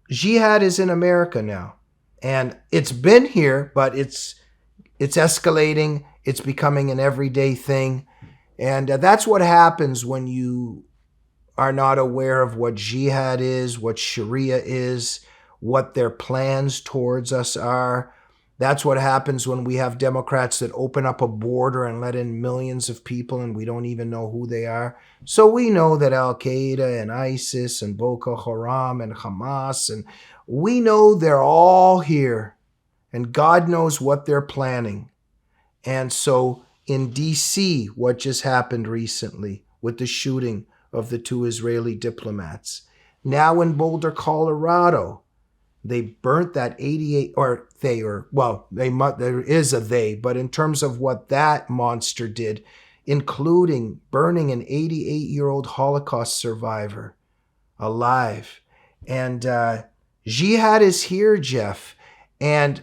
Jihad is in America now, and it's been here, but it's escalating. It's becoming an everyday thing, and that's what happens when you are not aware of what jihad is, what Sharia is, what their plans towards us are. That's what happens when we have Democrats that open up a border and let in millions of people and we don't even know who they are. So we know that Al Qaeda and ISIS and Boko Haram and Hamas, and we know they're all here and God knows what they're planning. And so in DC, what just happened recently with the shooting of the two Israeli diplomats. Now in Boulder, Colorado, they burnt that 88, or they, or well, there is a they, but in terms of what that monster did, including burning an 88-year-old Holocaust survivor alive. And jihad is here, Jeff. And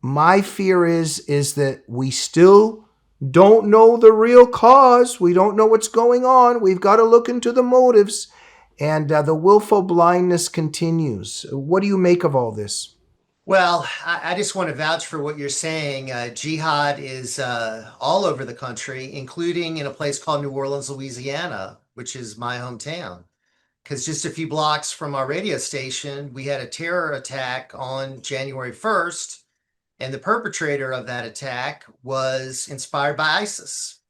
my fear is that we still don't know the real cause. We don't know what's going on. We've got to look into the motives. And the willful blindness continues. What do you make of all this? Well, I just want to vouch for what you're saying. Jihad is all over the country, including in a place called New Orleans, Louisiana, which is my hometown. Because just a few blocks from our radio station, we had a terror attack on January 1st, and the perpetrator of that attack was inspired by ISIS.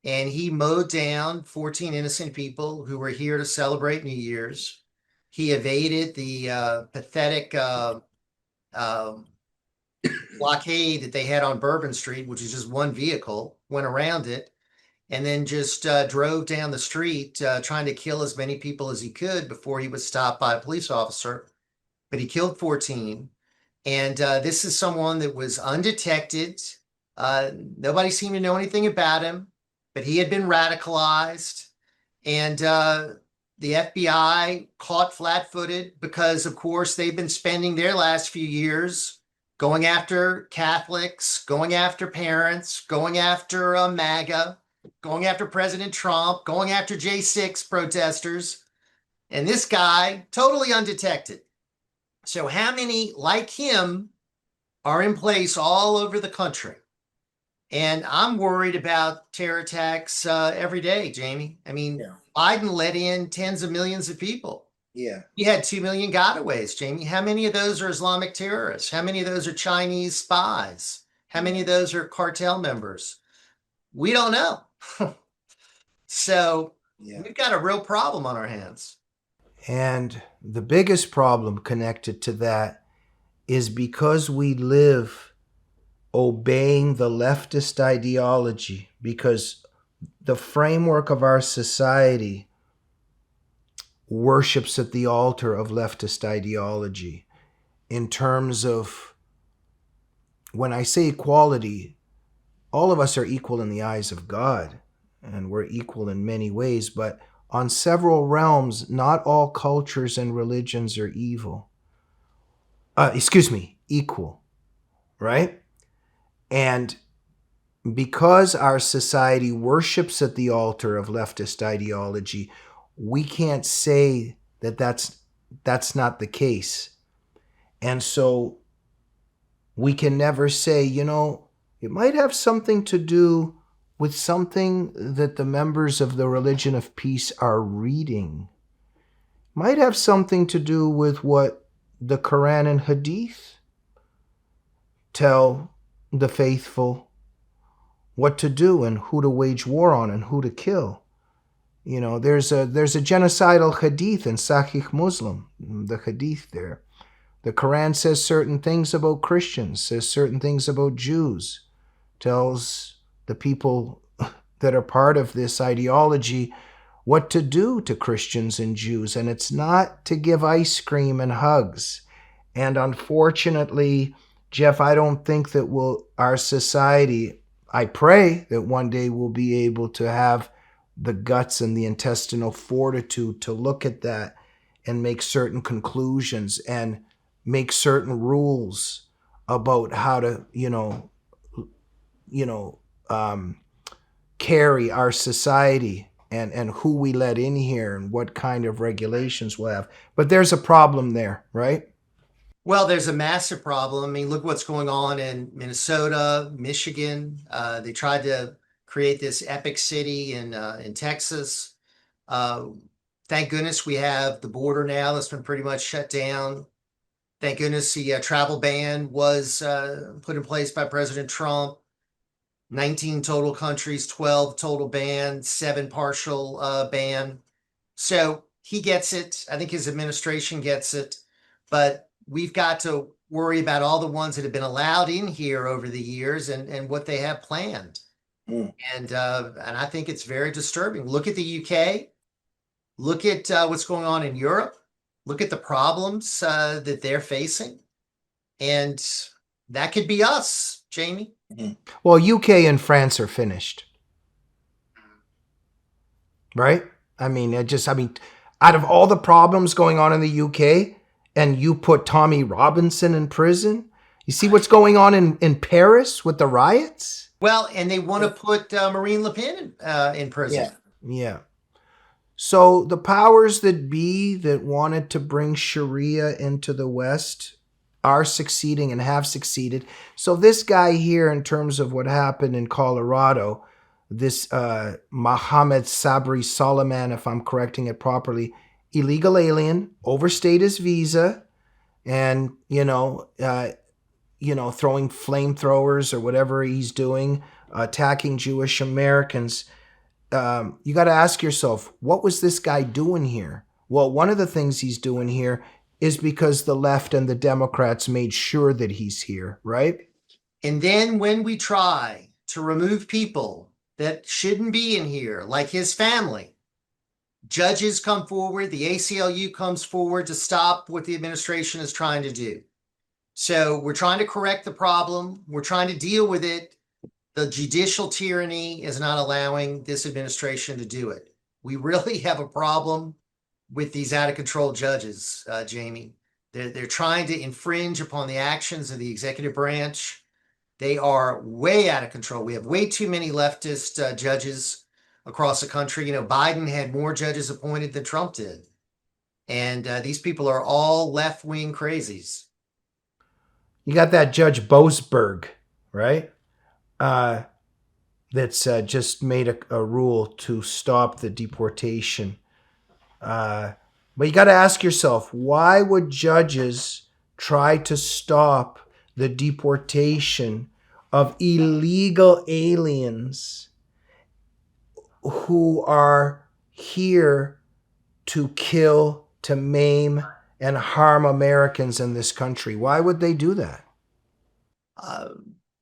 And he mowed down 14 innocent people who were here to celebrate New Year's. He evaded the pathetic um, blockade that they had on Bourbon Street, which is just one vehicle, went around it, and then just drove down the street trying to kill as many people as he could before he was stopped by a police officer. But he killed 14. And this is someone that was undetected. Nobody seemed to know anything about him, but he had been radicalized. And the FBI caught flat footed because, of course, they've been spending their last few years going after Catholics, going after parents, going after MAGA, going after President Trump, going after J6 protesters. And this guy, totally undetected. So, how many like him are in place all over the country? And I'm worried about terror attacks every day, Jamie. I mean, Yeah. Biden let in tens of millions of people. Yeah. He had 2 million gotaways, Jamie. How many of those are Islamic terrorists? How many of those are Chinese spies? How many of those are cartel members? We don't know. So Yeah. we've got a real problem on our hands. And the biggest problem connected to that is because we live obeying the leftist ideology, because the framework of our society worships at the altar of leftist ideology in terms of, when I say equality, all of us are equal in the eyes of God, and we're equal in many ways, but on several realms, not all cultures and religions are evil. Equal, right? And because our society worships at the altar of leftist ideology, we can't say that that's not the case. And so we can never say, it might have something to do with something that the members of the religion of peace are reading. Might have something to do with what the Quran and Hadith tell the faithful what to do and who to wage war on and who to kill. There's a genocidal hadith in Sahih Muslim, the hadith there. The Quran says certain things about Christians, says certain things about Jews, tells the people that are part of this ideology what to do to Christians and Jews, and it's not to give ice cream and hugs. And unfortunately, Jeff, I don't think that our society, I pray that one day we'll be able to have the guts and the intestinal fortitude to look at that and make certain conclusions and make certain rules about how to, carry our society and who we let in here and what kind of regulations we'll have. But there's a problem there, right? Well, there's a massive problem. I mean, look what's going on in Minnesota, Michigan. They tried to create this epic city in Texas. Uh, thank goodness we have the border now that's been pretty much shut down. Thank goodness the travel ban was put in place by President Trump. 19 total countries, 12 total ban, 7 partial ban. So he gets it. I think his administration gets it. But we've got to worry about all the ones that have been allowed in here over the years and what they have planned. And I think it's very disturbing. Look at the UK. Look at what's going on in Europe. Look at the problems that they're facing. And that could be us, Jamie. Well, UK and France are finished, right? I mean, out of all the problems going on in the UK, and you put Tommy Robinson in prison, you see what's going on in Paris with the riots? Well, and they want to put Marine Le Pen in prison. Yeah. So the powers that be that wanted to bring Sharia into the West are succeeding and have succeeded. So this guy here, in terms of what happened in Colorado, this Mohammed Sabri Soliman, if I'm correcting it properly, illegal alien, overstayed his visa, and throwing flamethrowers or whatever he's doing, attacking Jewish Americans. You got to ask yourself, what was this guy doing here? Well, one of the things he's doing here is because the left and the Democrats made sure that he's here, right? And then when we try to remove people that shouldn't be in here, like his family, judges come forward, the ACLU comes forward to stop what the administration is trying to do. So we're trying to correct the problem. We're trying to deal with it. The judicial tyranny is not allowing this administration to do it. We really have a problem with these out of control judges, Jamie. They're trying to infringe upon the actions of the executive branch. They are way out of control. We have way too many leftist judges across the country. Biden had more judges appointed than Trump did. And these people are all left-wing crazies. You got that Judge Boasberg, right? That's just made a rule to stop the deportation. But you got to ask yourself, why would judges try to stop the deportation of illegal aliens who are here to kill, to maim, and harm Americans in this country? Why would they do that?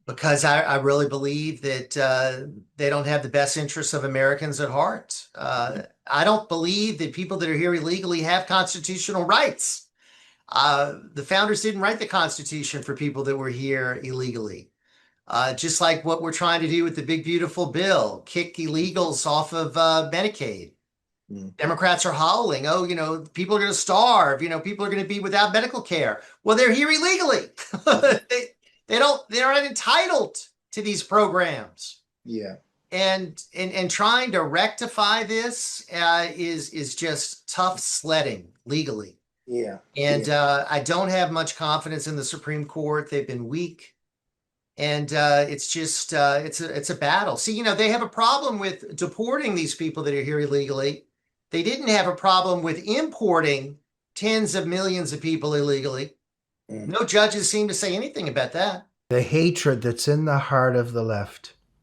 Because I really believe that they don't have the best interests of Americans at heart. I don't believe that people that are here illegally have constitutional rights. The founders didn't write the Constitution for people that were here illegally. Just like what we're trying to do with the big, beautiful bill, kick illegals off of Medicaid. Democrats are howling, people are going to starve, people are going to be without medical care. Well, they're here illegally. They're not entitled to these programs. Yeah. And trying to rectify this is just tough sledding legally. Yeah. And I don't have much confidence in the Supreme Court. They've been weak. And it's just it's a battle. See, they have a problem with deporting these people that are here illegally. They didn't have a problem with importing tens of millions of people illegally. No judges seem to say anything about that. The hatred that's in the heart of the left